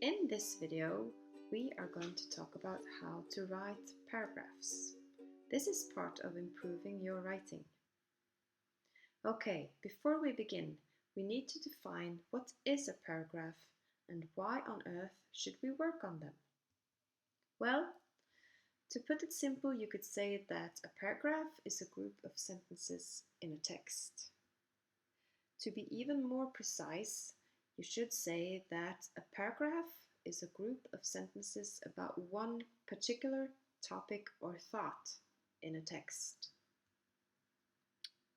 In this video, we are going to talk about how to write paragraphs. This is part of improving your writing. Okay, before we begin, we need to define what is a paragraph and why on earth should we work on them? Well, to put it simple, you could say that a paragraph is a group of sentences in a text. To be even more precise, you should say that a paragraph is a group of sentences about one particular topic or thought in a text.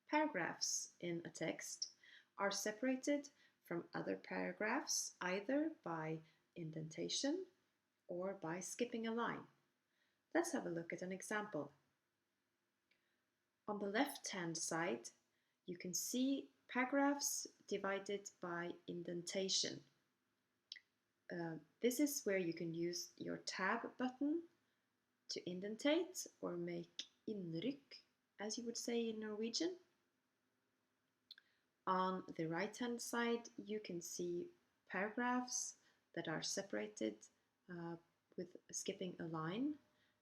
Paragraphs in a text are separated from other paragraphs either by indentation or by skipping a line. Let's have a look at an example. On the left-hand side, you can see paragraphs divided by indentation. This is where you can use your tab button to indentate or make innrykk, as you would say in Norwegian. On the right-hand side, you can see paragraphs that are separated with skipping a line,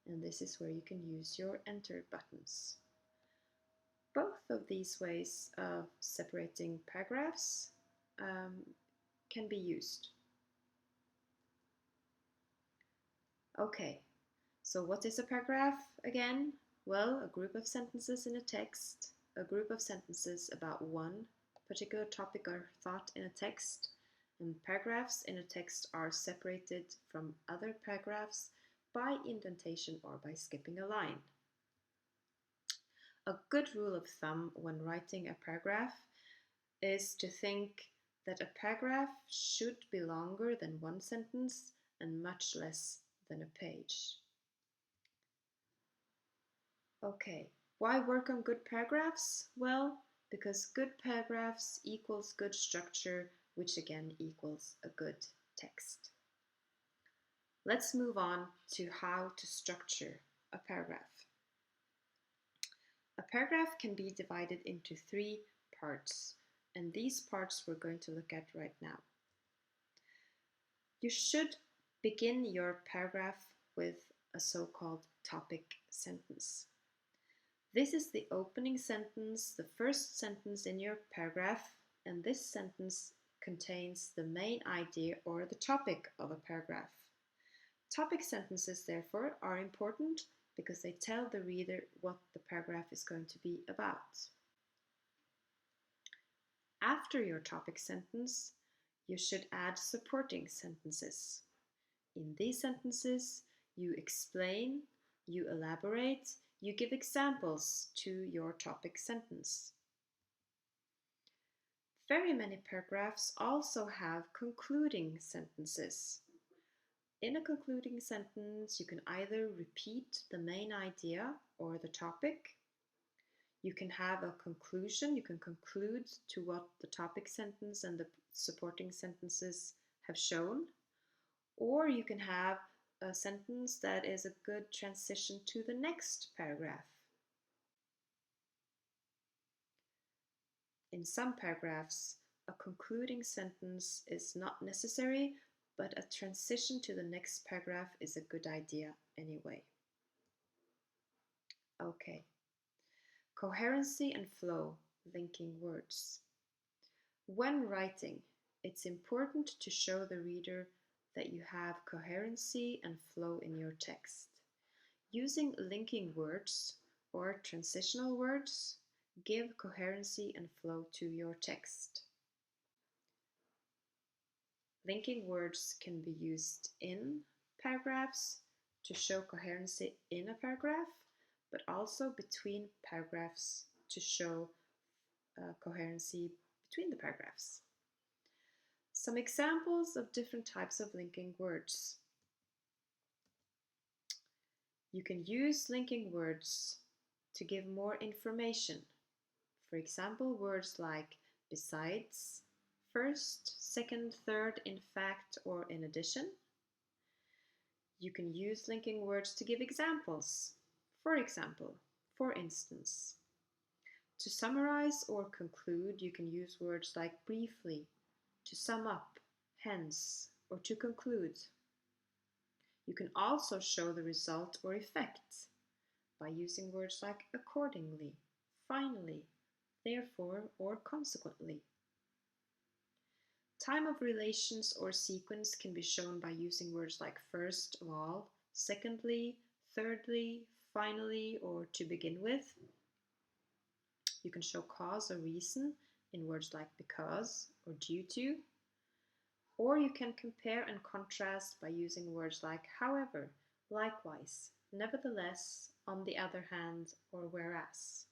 and this is where you can use your enter buttons. Both of these ways of separating paragraphs can be used. Okay, so what is a paragraph again? Well, a group of sentences in a text, a group of sentences about one particular topic or thought in a text, and paragraphs in a text are separated from other paragraphs by indentation or by skipping a line. A good rule of thumb when writing a paragraph is to think that a paragraph should be longer than one sentence and much less than a page. Okay, why work on good paragraphs? Well, because good paragraphs equals good structure, which again equals a good text. Let's move on to how to structure a paragraph. A paragraph can be divided into 3 parts, and these parts we're going to look at right now. You should begin your paragraph with a so-called topic sentence. This is the opening sentence, the first sentence in your paragraph, and this sentence contains the main idea or the topic of a paragraph. Topic sentences, therefore, are important because they tell the reader what the paragraph is going to be about. After your topic sentence, you should add supporting sentences. In these sentences, you explain, you elaborate, you give examples to your topic sentence. Very many paragraphs also have concluding sentences. In a concluding sentence, you can either repeat the main idea or the topic. You can have a conclusion, you can conclude to what the topic sentence and the supporting sentences have shown. Or you can have a sentence that is a good transition to the next paragraph. In some paragraphs, a concluding sentence is not necessary, but a transition to the next paragraph is a good idea anyway. Okay. Coherency and flow, linking words. When writing, it's important to show the reader that you have coherency and flow in your text. Using linking words or transitional words give coherency and flow to your text. Linking words can be used in paragraphs to show coherency in a paragraph, but also between paragraphs to show coherency between the paragraphs. Some examples of different types of linking words. You can use linking words to give more information. For example, words like besides, first, second, third, in fact, or in addition. You can use linking words to give examples. For example, for instance. To summarize or conclude, you can use words like briefly, to sum up, hence, or to conclude. You can also show the result or effect by using words like accordingly, finally, therefore, or consequently. Time of relations or sequence can be shown by using words like first of all, secondly, thirdly, finally, or to begin with. You can show cause or reason in words like because or due to. Or you can compare and contrast by using words like however, likewise, nevertheless, on the other hand, or whereas.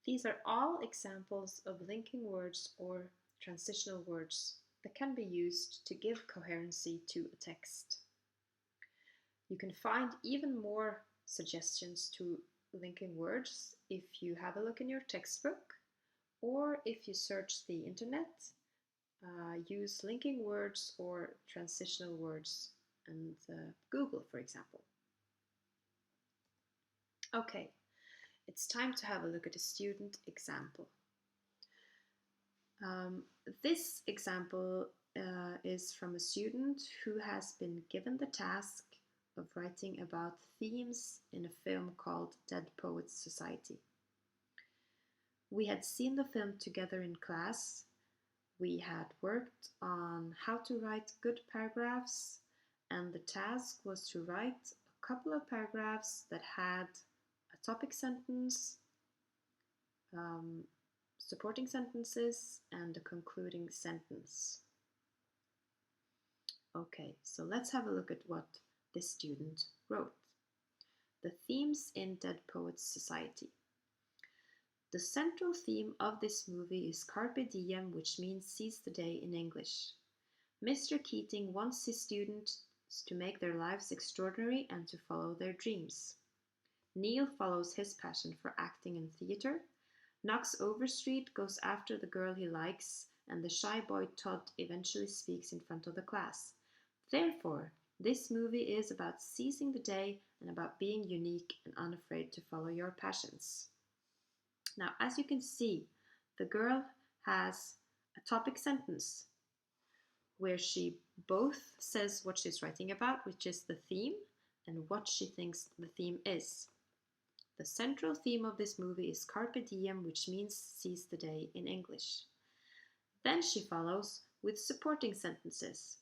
These are all examples of linking words or transitional words that can be used to give coherency to a text. You can find even more suggestions to linking words if you have a look in your textbook or if you search the internet. Use linking words or transitional words and Google, for example. Okay, it's time to have a look at a student example. This example is from a student who has been given the task of writing about themes in a film called Dead Poets Society. We had seen the film together in class. We had worked on how to write good paragraphs, and the task was to write a couple of paragraphs that had a topic sentence, supporting sentences, and a concluding sentence. Okay, so let's have a look at what this student wrote. The themes in Dead Poets Society. The central theme of this movie is Carpe Diem, which means seize the day in English. Mr. Keating wants his students to make their lives extraordinary and to follow their dreams. Neil follows his passion for acting and theatre. Knox Overstreet goes after the girl he likes, and the shy boy Todd eventually speaks in front of the class. Therefore, this movie is about seizing the day and about being unique and unafraid to follow your passions. Now, as you can see, the girl has a topic sentence where she both says what she's writing about, which is the theme, and what she thinks the theme is. The central theme of this movie is Carpe Diem, which means seize the day in English. Then she follows with supporting sentences,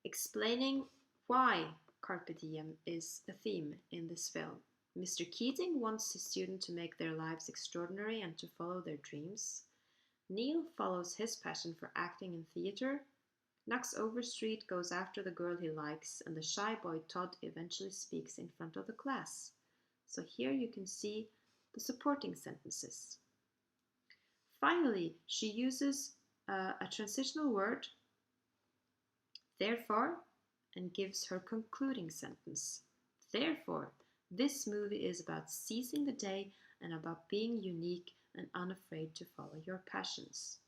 explaining why Carpe Diem is a theme in this film. Mr. Keating wants his students to make their lives extraordinary and to follow their dreams. Neil follows his passion for acting and theatre. Knox Overstreet goes after the girl he likes, and the shy boy Todd eventually speaks in front of the class. So here you can see the supporting sentences. Finally, she uses a transitional word, therefore, and gives her concluding sentence. Therefore, this movie is about seizing the day and about being unique and unafraid to follow your passions.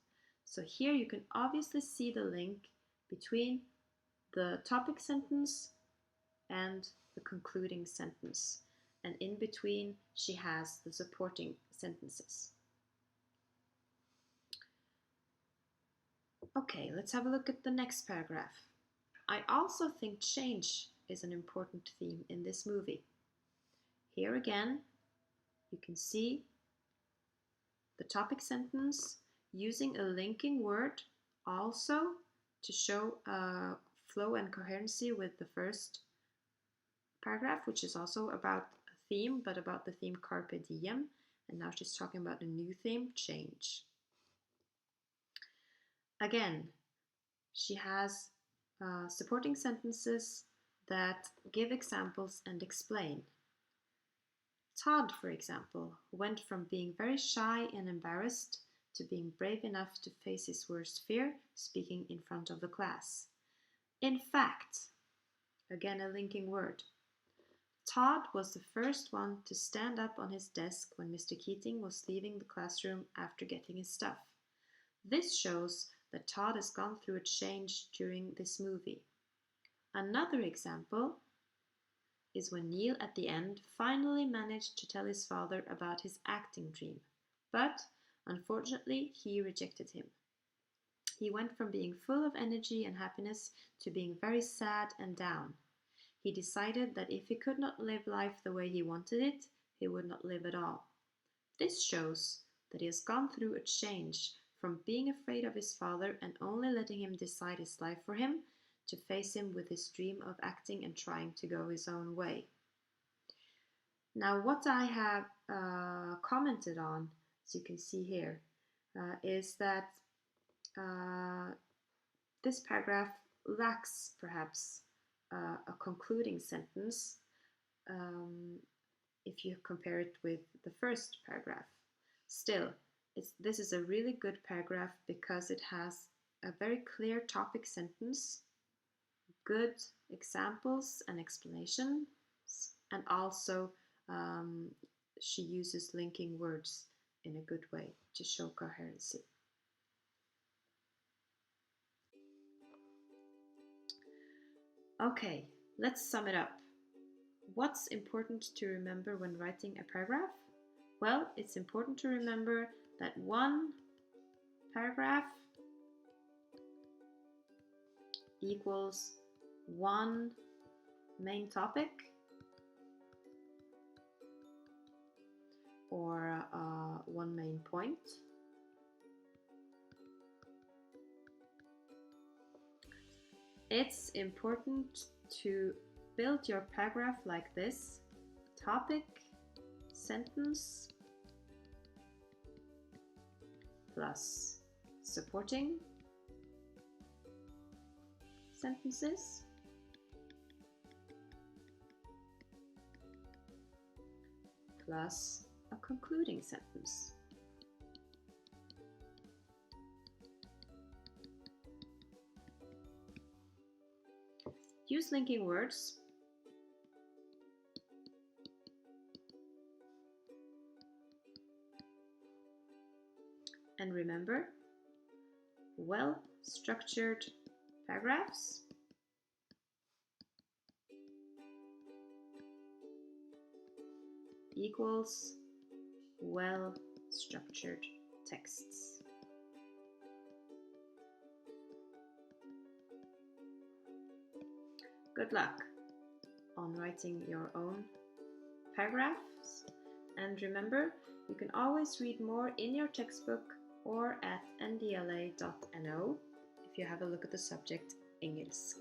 So here you can obviously see the link between the topic sentence and the concluding sentence. And in between, she has the supporting sentences. Okay, let's have a look at the next paragraph. I also think change is an important theme in this movie. Here again, you can see the topic sentence using a linking word also to show flow and coherency with the first paragraph, which is also about a theme, but about the theme Carpe Diem. And now she's talking about a new theme, change. Again, she has supporting sentences that give examples and explain. Todd, for example, went from being very shy and embarrassed to being brave enough to face his worst fear, speaking in front of the class. In fact, again a linking word, Todd was the first one to stand up on his desk when Mr. Keating was leaving the classroom after getting his stuff. This shows that Todd has gone through a change during this movie. Another example is when Neil at the end finally managed to tell his father about his acting dream, but unfortunately he rejected him. He went from being full of energy and happiness to being very sad and down. He decided that if he could not live life the way he wanted it, he would not live at all. This shows that he has gone through a change from being afraid of his father and only letting him decide his life for him to face him with his dream of acting and trying to go his own way. Now, what I have commented on, as you can see here, is that this paragraph lacks perhaps a concluding sentence if you compare it with the first paragraph. Still, this is a really good paragraph because it has a very clear topic sentence, good examples and explanations, and also she uses linking words in a good way to show coherency. Okay, let's sum it up. What's important to remember when writing a paragraph? Well, it's important to remember that one paragraph equals one main topic or one main point. It's important to build your paragraph like this: topic, sentence, plus supporting sentences, plus a concluding sentence. Use linking words. And remember, well-structured paragraphs equals well-structured texts. Good luck on writing your own paragraphs, and remember, you can always read more in your textbook or at ndla.no if you have a look at the subject Engelsk.